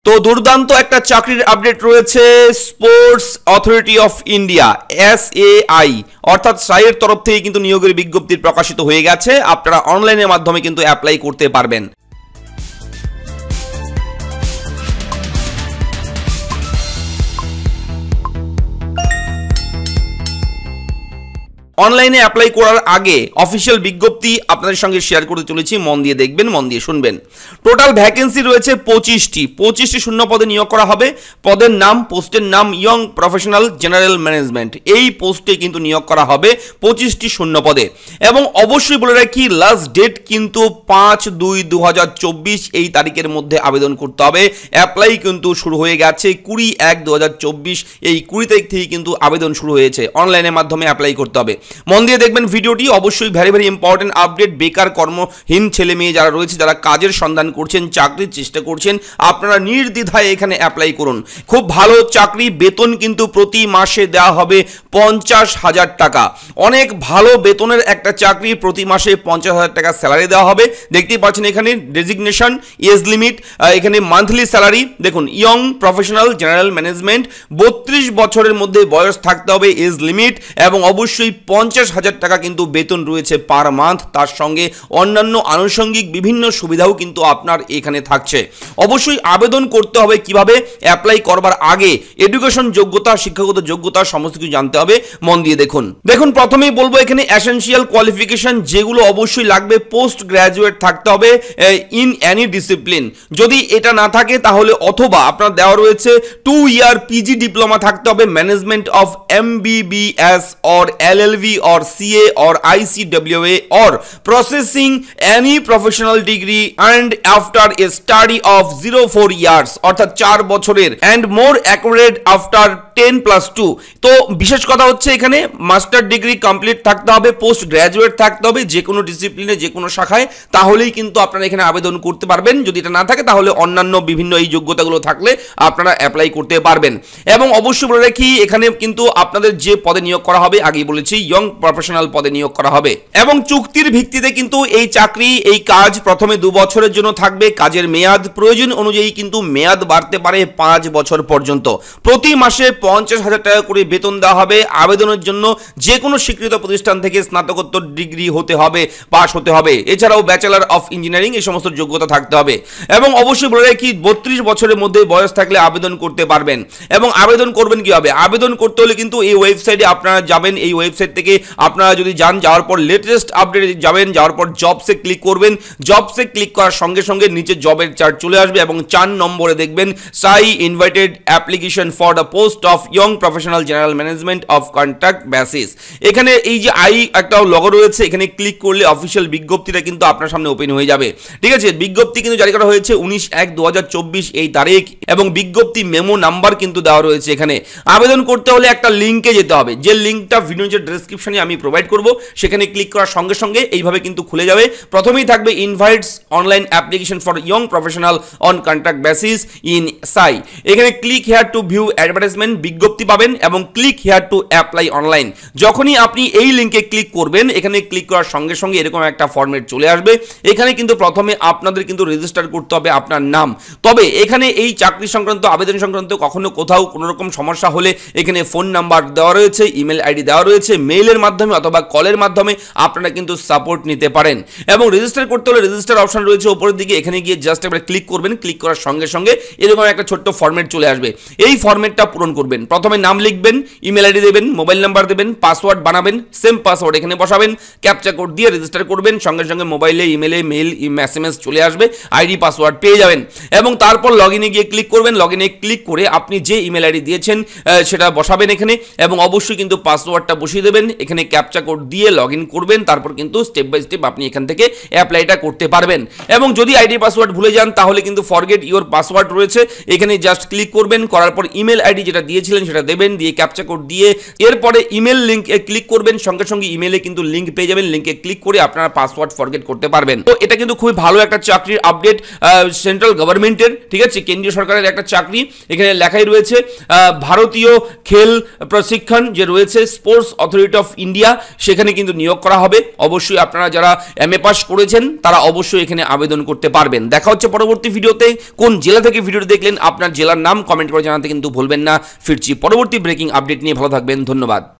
তো দুর্দান্ত একটা চাকরির আপডেট রয়েছে sports authority of India SAI অর্থাৎ সাইয়ের তরফ থেকে কিন্তু নিয়োগের বিজ্ঞপ্তি প্রকাশিত হয়ে গেছে। আপনারা অনলাইনের মাধ্যমে কিন্তু অ্যাপ্লাই করতে পারবেন। অনলাইনে অ্যাপ্লাই করার আগে অফিসিয়াল বিজ্ঞপ্তি আপনাদের সঙ্গে শেয়ার করতে চলেছি, মন দিয়ে দেখবেন, মন দিয়ে শুনবেন। টোটাল ভ্যাকেন্সি রয়েছে 25টি শূন্য পদে নিয়োগ করা হবে। পদের নাম, পোস্টের নাম ইয়ং প্রফেশনাল জেনারেল ম্যানেজমেন্ট, এই পোস্টে কিন্তু নিয়োগ করা হবে 25টি শূন্য পদে। এবং অবশ্যই বলে রাখি লাস্ট ডেট কিন্তু 5/2/2024 এই তারিখের মধ্যে আবেদন করতে হবে। অ্যাপ্লাই কিন্তু শুরু হয়ে গেছে 20/1/2024, এই 20 তারিখ থেকে কিন্তু আবেদন শুরু হয়েছে। অনলাইনের মাধ্যমে অ্যাপ্লাই করতে হবে। মন দিয়ে দেখবেন ভিডিওটি, অবশ্যই ভেরি ইম্পর্টেন্ট আপডেট। বেকার কর্মহীন ছেলে মেয়ে যারা রয়েছে, যারা কাজের সন্ধান করছেন, চাকরির চেষ্টা করছেন, আপনারা নির্দ্বিধায় এখানে অ্যাপ্লাই করুন। খুব ভালো চাকরি, বেতন কিন্তু প্রতি মাসে দেওয়া হবে 50,000 টাকা। অনেক ভালো বেতনের একটা চাকরি, প্রতি মাসে 50,000 টাকা স্যালারি দেওয়া হবে। দেখতেই পাচ্ছেন এখানে ডেজিগনেশন, এজ লিমিট, এখানে মান্থলি স্যালারি দেখুন, ইয়ং প্রফেশনাল জেনারেল ম্যানেজমেন্ট, 32 বছরের মধ্যে বয়স থাকতে হবে, এজ লিমিট, এবং অবশ্যই 50,000 টাকা কিন্তু বেতন রয়েছে পার মান্থ। তার সঙ্গে অন্যান্য আনুষঙ্গিক বিভিন্ন সুবিধাও কিন্তু আপনার এখানে থাকছে। অবশ্যই আবেদন করতে হবে কিভাবে, অ্যাপ্লাই করবার আগে এডুকেশন যোগ্যতা, শিক্ষাগত যোগ্যতা সমস্ত কিছু জানতে হবে। মন দিয়ে দেখুন। প্রথমেই বলবো এখানে এসেনশিয়াল কোয়ালিফিকেশন যেগুলো অবশ্যই লাগবে, পোস্ট গ্রাজুয়েট থাকতে হবে ইন এনি ডিসিপ্লিন। যদি এটা না থাকে তাহলে অথবা আপনার দেওয়া রয়েছে 2 ইয়ার PG ডিপ্লোমা থাকতে হবে, management of MBBS or LLB or CA or ICWA or processing any professional degree and after a study of 0-4 years অর্থাৎ 4 বছরের and more accurate after 10+2। তো বিশেষ কথা হচ্ছে এখানে মাস্টার ডিগ্রি কমপ্লিট থাকতে হবে, পোস্ট গ্রাজুয়েট থাকতে হবে যে কোনো ডিসিপ্লিনে, যে কোনো শাখায়, তাহলেই কিন্তু আপনারা এখানে আবেদন করতে পারবেন। যদি এটা না থাকে তাহলে অন্যান্য বিভিন্ন এই যোগ্যতাগুলো থাকলে আপনারা অ্যাপ্লাই করতে পারবেন। এবং অবশ্যই বলে রাখি এখানে কিন্তু আপনাদের যে পদে নিয়োগ করা হবে, আগেই বলেছি ইয়ং প্রফেশনাল পদে নিয়োগ করা হবে এবং চুক্তির ভিত্তিতে কিন্তু এই চাকরি, এই কাজ প্রথমে 2 বছরের জন্য থাকবে। কাজের মেয়াদ প্রয়োজন অনুযায়ী কিন্তু মেয়াদ বাড়তে পারে 5 বছর পর্যন্ত। প্রতি মাসে 50,000 টাকা করে বেতন দেওয়া হবে। আবেদনের জন্য যে কোনো স্বীকৃত প্রতিষ্ঠান থেকে স্নাতকোত্তর ডিগ্রি হতে হবে, পাস হতে হবে। এছাড়াও ব্যাচেলর অফ ইঞ্জিনিয়ারিং এই সমস্ত যোগ্যতা থাকতে হবে। এবং অবশ্যই বলে রাখি 32 বছরের মধ্যে বয়স থাকলে আবেদন করতে পারবেন। এবং আবেদন করবেন কিভাবে, আবেদন করতে হলে কিন্তু এই ওয়েবসাইটে আপনারা যাবেন। এই ওয়েবসাইট থেকে আপনারা যদি যান, যাওয়ার পর লেটেস্ট আপডেট যাবেন, যাওয়ার পর জবসে ক্লিক করবেন। জবসে ক্লিক করার সঙ্গে সঙ্গে নিচে জবের চার্ট চলে আসবে এবং 4 নম্বরে দেখবেন সাই invited application for the post of young professional general management of contract basis. এখানে এই যে একটা লগো রয়েছে, এখানে ক্লিক করলে অফিসিয়াল বিজ্ঞপ্তিটা কিন্তু আপনার সামনে ওপেন হয়ে যাবে। ঠিক আছে, বিজ্ঞপ্তি কিন্তু জারি করা হয়েছে 19/1/2024 এই তারিখ এবং বিজ্ঞপ্তি মেমো নাম্বার কিন্তু দেওয়া রয়েছে। এখানে আবেদন করতে হলে একটা লিঙ্কে যেতে হবে, যে লিঙ্কটা ভিডিওর ডেসক্রিপশনে আমি প্রোভাইড করব। সেখানে ক্লিক করার সঙ্গে সঙ্গে এইভাবে কিন্তু খুলে যাবে। প্রথমেই থাকবে invites online application for young professional on contract basis in সাই। এখানে click here two view advertisement বিজ্ঞপ্তি পাবেন এবং click here to apply online. যখনই আপনি এই লিঙ্কে ক্লিক করবেন, এখানে ক্লিক করার সঙ্গে সঙ্গে এরকম একটা ফরম্যাট চলে আসবে। এখানে কিন্তু প্রথমে আপনাদের কিন্তু রেজিস্টার করতে হবে আপনার নাম। তবে এখানে এই চাকরি সংক্রান্ত, আবেদন সংক্রান্ত কখনো কোথাও কোনো রকম সমস্যা হলে এখানে ফোন নাম্বার দেওয়া রয়েছে, ইমেল আইডি দেওয়া রয়েছে, মেইলের মাধ্যমে অথবা কলের মাধ্যমে আপনারা কিন্তু সাপোর্ট নিতে পারেন। এবং রেজিস্টার করতে হলে রেজিস্টার অপশন রয়েছে উপরের দিকে, এখানে গিয়ে জাস্ট একবার ক্লিক করবেন। ক্লিক করার সঙ্গে সঙ্গে এরকম একটা ছোট্ট ফরম্যাট চলে আসবে। এই ফরম্যাটটা পূরণ করবেন। প্রথমে নাম লিখবেন, ইমেল আইডি দেবেন, মোবাইল নাম্বার দেবেন, পাসওয়ার্ড বানাবেন, সেম পাসওয়ার্ড এখানে বসাবেন, ক্যাপচা কোড দিয়ে রেজিস্টার করবেন। সঙ্গে সঙ্গে মোবাইলে, ইমেলে, মেইল, SMS চলে আসবে, আইডি পাসওয়ার্ড পেয়ে যাবেন। এবং তারপর লগইনে গিয়ে ক্লিক করবেন। লগইনে ক্লিক করে আপনি যে ইমেল আইডি দিয়েছেন সেটা বসাবেন এখানে এবং অবশ্যই কিন্তু পাসওয়ার্ডটা বসিয়ে দেবেন। এখানে ক্যাপচা কোড দিয়ে লগইন করবেন। তারপর কিন্তু স্টেপ বাই স্টেপ আপনি এখান থেকে অ্যাপ্লাইটা করতে পারবেন। এবং যদি আইডি পাসওয়ার্ড ভুলে যান তাহলে কিন্তু ফরগেট ইওর পাসওয়ার্ড রয়েছে, এখানে জাস্ট ক্লিক করবেন। করার পর ইমেল আইডি যেটা দিয়েছিলেন সেটা দেবেন, দিয়ে ক্যাপচা কোড দিয়ে এরপরে ইমেল লিঙ্কে ক্লিক করবেন। সঙ্গে সঙ্গে ইমেলে কিন্তু লিঙ্ক পেয়ে যাবেন। লিঙ্কে ক্লিক করে আপনারা পাসওয়ার্ড ফরগেট করতে পারবেন। তো এটা কিন্তু খুবই ভালো একটা চাকরির আপডেট, সেন্ট্রাল গভর্নমেন্টের, ঠিক আছে, কেন্দ্রীয় সরকারের একটা চাকরি। এখানে লেখাই রয়েছে ভারতীয় খেল প্রশিক্ষণ যে রয়েছে স্পোর্টস অথরিটি অফ ইন্ডিয়া, সেখানে কিন্তু নিয়োগ করা হবে। অবশ্যই অবশ্যই আপনারা যারা MA পাস করেছেন তারা অবশ্যই এখানে আবেদন করতে পারবেন। দেখা হচ্ছে পরবর্তী ভিডিওতে। কোন জেলা থেকে ভিডিওটি দেখলেন আপনার জেলার নাম কমেন্ট করে জানাতে কিন্তু ভুলবেন না। ফিরছি পরবর্তী ব্রেকিং আপডেট নিয়ে, ভালো থাকবেন, ধন্যবাদ।